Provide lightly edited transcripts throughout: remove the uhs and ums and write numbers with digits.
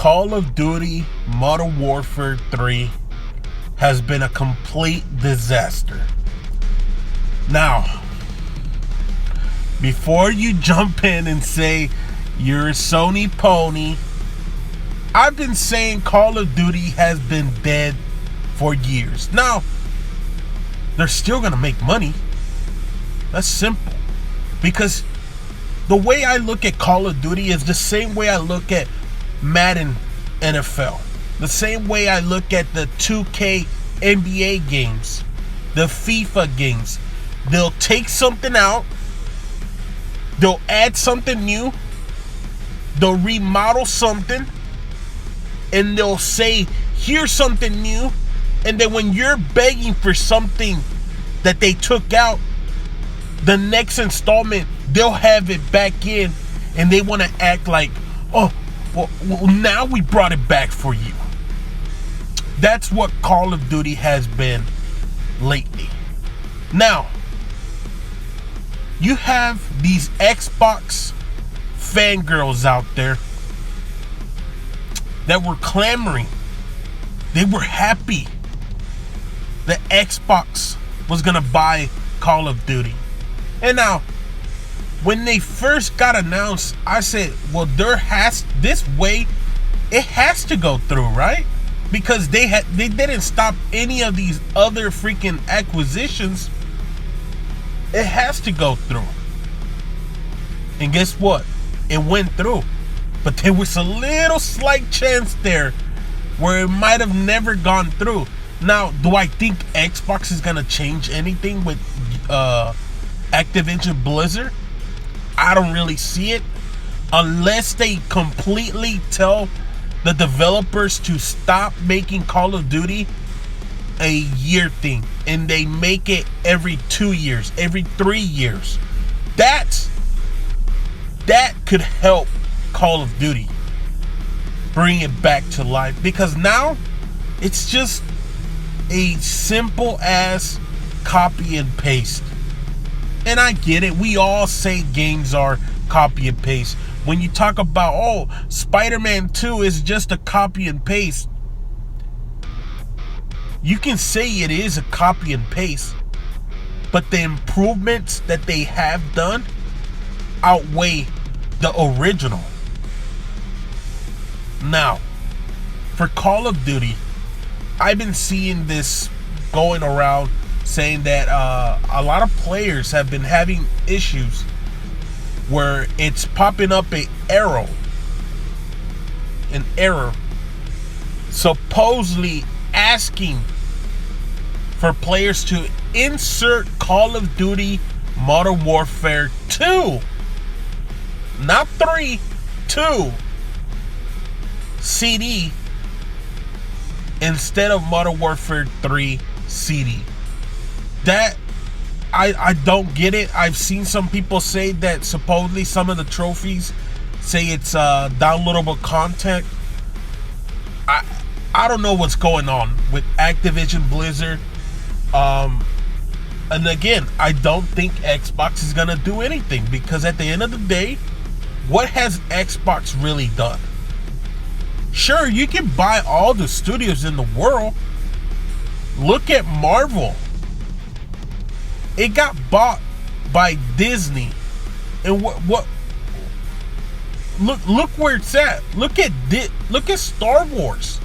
Call of Duty Modern Warfare 3 has been a complete disaster. Now, before you jump in and say you're a Sony pony, I've been saying Call of Duty has been dead for years. Now, they're still going to make money. That's simple. Because the way I look at Call of Duty is the same way I look at Madden NFL. The same way I look at the 2K NBA games, the FIFA games. They'll take something out, they'll add something new, they'll remodel something, and they'll say, here's something new. And then when you're begging for something that they took out, the next installment, they'll have it back in, and they want to act like, oh, well, now we brought it back for you. That's what Call of Duty has been lately. Now, you have these Xbox fangirls out there that were clamoring. They were happy that Xbox was going to buy Call of Duty. And now, when they first got announced, I said, well, this way, it has to go through, right? Because they didn't stop any of these other freaking acquisitions. It has to go through. And guess what? It went through. But there was a little slight chance there where it might have never gone through. Now, do I think Xbox is going to change anything with Activision Blizzard? I don't really see it. Unless they completely tell the developers to stop making Call of Duty a year thing. And they make it every 2 years, every 3 years. That could help Call of Duty bring it back to life, because now it's just a simple ass copy and paste. And I get it, we all say games are copy and paste. When you talk about, oh, Spider-Man 2 is just a copy and paste, you can say it is a copy and paste, but the improvements that they have done outweigh the original. Now, for Call of Duty, I've been seeing this going around saying that a lot of players have been having issues where it's popping up an error supposedly asking for players to insert Call of Duty Modern Warfare 2, not 3, 2 CD instead of Modern Warfare 3 CD. That I don't get it. I've seen some people say that supposedly some of the trophies say it's downloadable content. I don't know what's going on with Activision Blizzard. And again, I don't think Xbox is gonna do anything, because at the end of the day, what has Xbox really done? Sure, you can buy all the studios in the world. Look at Marvel. It got bought by Disney. And what look where it's at. Look at Star Wars.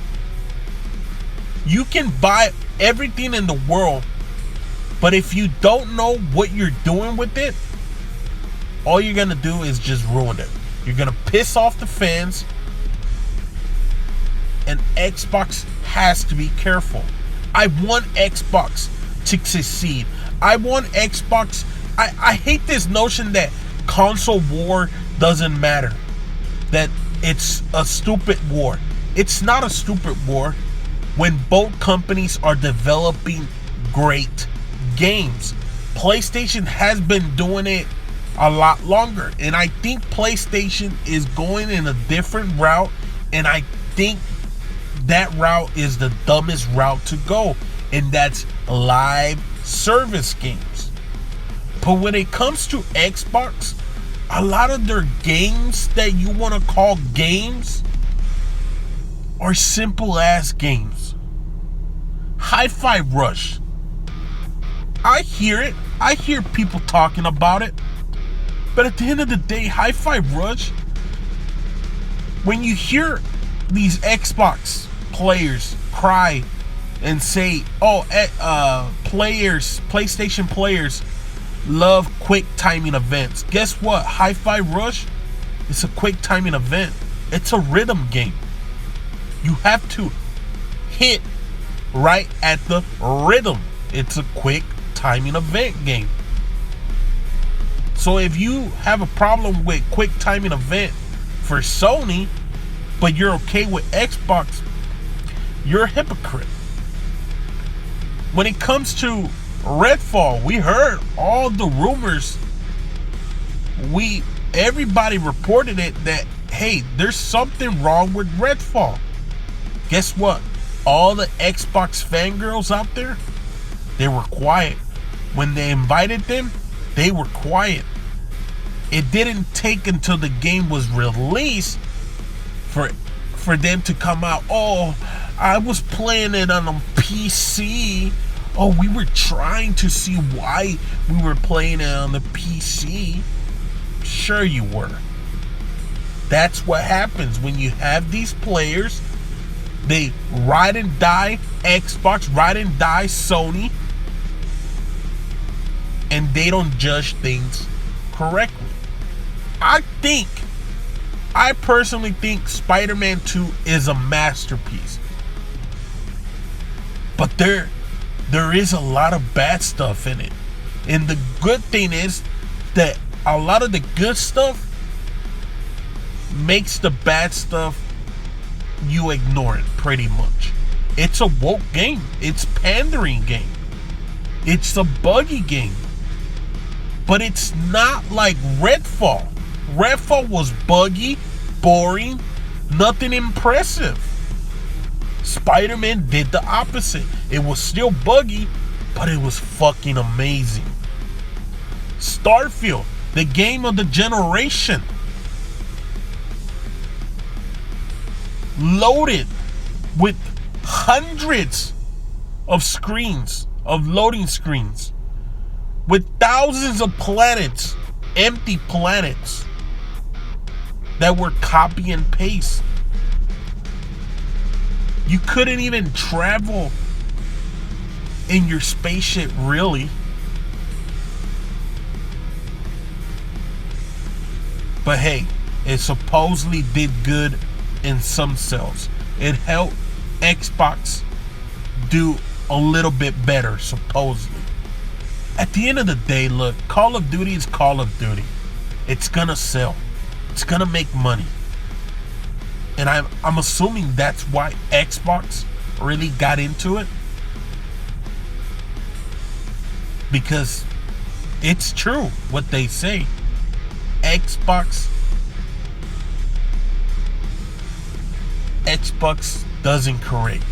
You can buy everything in the world, but if you don't know what you're doing with it, all you're gonna do is just ruin it. You're gonna piss off the fans. And Xbox has to be careful. I want Xbox to succeed. I want Xbox. I hate this notion that console war doesn't matter, that it's a stupid war. It's not a stupid war when both companies are developing great games. PlayStation has been doing it a lot longer, and I think PlayStation is going in a different route, and I think that route is the dumbest route to go, and that's live service games. But when it comes to Xbox, a lot of their games that you want to call games are simple ass games. Hi-Fi Rush. I hear it. I hear people talking about it. But at the end of the day, Hi-Fi Rush, when you hear these Xbox players cry and say, oh, PlayStation players love quick timing events. Guess what? Hi-Fi Rush is a quick timing event. It's a rhythm game. You have to hit right at the rhythm. It's a quick timing event game. So if you have a problem with quick timing event for Sony, but you're okay with Xbox, you're a hypocrite. When it comes to Redfall, we heard all the rumors. Everybody reported it that, hey, there's something wrong with Redfall. Guess what? All the Xbox fangirls out there, they were quiet. When they invited them, they were quiet. It didn't take until the game was released for them to come out. Oh, I was playing it on a PC. Oh, we were trying to see why we were playing it on the PC. Sure you were. That's what happens when you have these players. They ride and die Xbox, ride and die Sony, and they don't judge things correctly. I personally think Spider-Man 2 is a masterpiece. But there is a lot of bad stuff in it. And the good thing is that a lot of the good stuff makes the bad stuff, you ignore it pretty much. It's a woke game. It's pandering game. It's a buggy game. But it's not like Redfall. Redfall was buggy, boring, nothing impressive. Spider-Man did the opposite. It was still buggy, but it was fucking amazing. Starfield, the game of the generation, loaded with hundreds of screens, of loading screens, with thousands of planets, empty planets that were copy and paste. You couldn't even travel in your spaceship, really. But hey, it supposedly did good in some cells. It helped Xbox do a little bit better, supposedly. At the end of the day, look, Call of Duty is Call of Duty. It's gonna sell. It's gonna make money. And I'm assuming that's why Xbox really got into it. Because it's true what they say. Xbox doesn't create.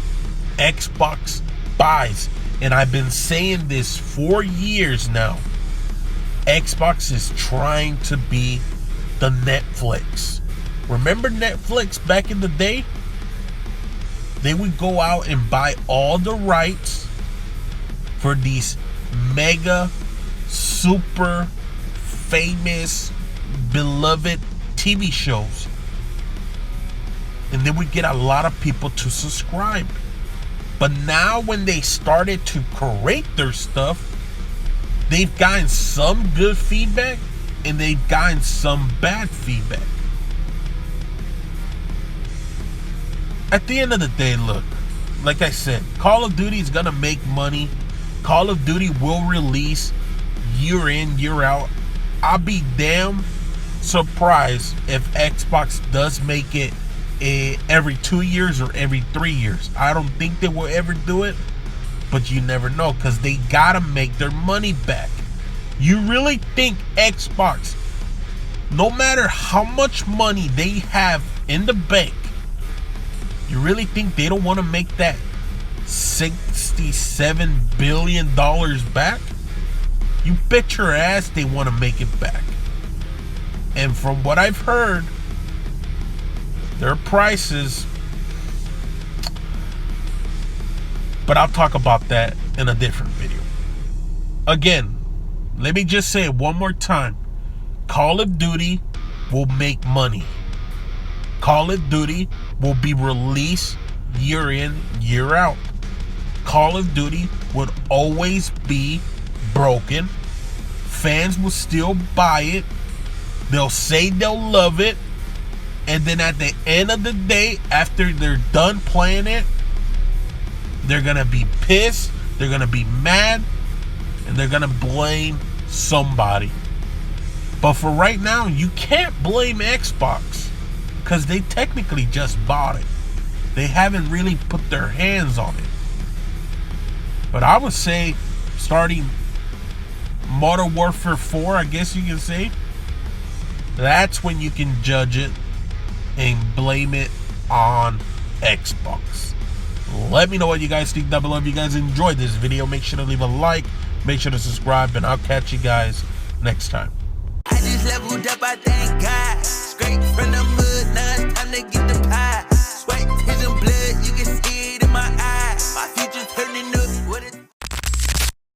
Xbox buys. And I've been saying this for years now. Xbox is trying to be the Netflix. Remember Netflix back in the day? They would go out and buy all the rights for these mega, super famous, beloved TV shows. And they would get a lot of people to subscribe. But now when they started to create their stuff, they've gotten some good feedback and they've gotten some bad feedback. At the end of the day, look, like I said, Call of Duty is gonna make money. Call of Duty will release year in, year out. I'll be damn surprised if Xbox does make it every 2 years or every 3 years. I don't think they will ever do it, but you never know, because they gotta make their money back. You really think Xbox, no matter how much money they have in the bank, you really think they don't want to make that $67 billion back? You bet your ass they want to make it back. And from what I've heard, their prices But I'll talk about that in a different video. Again, let me just say it one more time. Call of Duty will make money. Call of Duty will be released year in, year out. Call of Duty would always be broken. Fans will still buy it. They'll say they'll love it. And then at the end of the day, after they're done playing it, they're going to be pissed. They're going to be mad. And they're going to blame somebody. But for right now, you can't blame Xbox. Because they technically just bought it. They haven't really put their hands on it. But I would say, starting Modern Warfare 4, I guess you can say, that's when you can judge it and blame it on Xbox. Let me know what you guys think down below. If you guys enjoyed this video, make sure to leave a like, make sure to subscribe, and I'll catch you guys next time. I just leveled up, I thank God. Straight from the mud, now it's time to get the pie. Sweat, his and blood, you can see